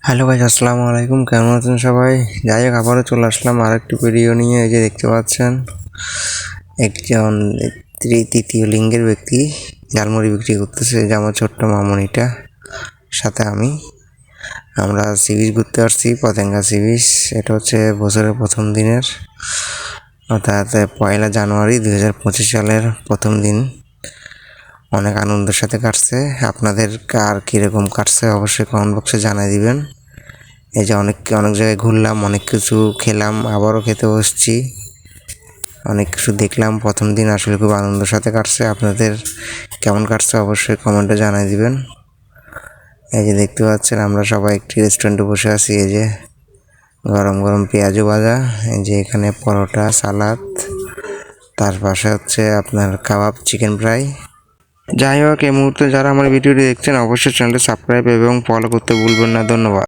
Hello guys, আসসালামু আলাইকুম। কেমন আছেন সবাই? যাই হোক, আবারও চলে আসলাম আরেকটি ভিডিও নিয়ে। এই যে দেখতে পাচ্ছেন, একজন তৃতীয় লিঙ্গের ব্যক্তি ঝালমুড়ি বিক্রি করতেছে। যে আমার ছোট্ট মামনিটা, সাথে আমরা সি বিচ ঘুরতে আসছি, পতেঙ্গা সি বিচ। এটা হচ্ছে বছরের প্রথম দিনের, অর্থাৎ 1 জানুয়ারি 2025 সালের প্রথম দিন। অনেক আনন্দের সাথে কাটছে। আপনাদের কার কীরকম কাটছে অবশ্যই কমেন্ট বক্সে জানাই দিবেন। এই যে অনেক জায়গায় ঘুরলাম, অনেক কিছু খেলাম, আবারও খেতে বসছি, অনেক কিছু দেখলাম। প্রথম দিন আসলে খুব আনন্দের সাথে কাটছে। আপনাদের কেমন কাটছে অবশ্যই কমেন্টে জানাই দিবেন। এই যে দেখতে পাচ্ছেন, আমরা সবাই একটি রেস্টুরেন্টে বসে আছি। এই যে গরম গরম পেঁয়াজু ভাজা, এই যে এখানে পরোটা, সালাদ, তার পাশে হচ্ছে আপনার কাবাব, চিকেন ফ্রাই। যাই হোক, এই মুহূর্তে যারা আমার ভিডিওটি দেখছেন অবশ্যই চ্যানেলটি সাবস্ক্রাইব এবং ফলো করতে ভুলবেন না। ধন্যবাদ।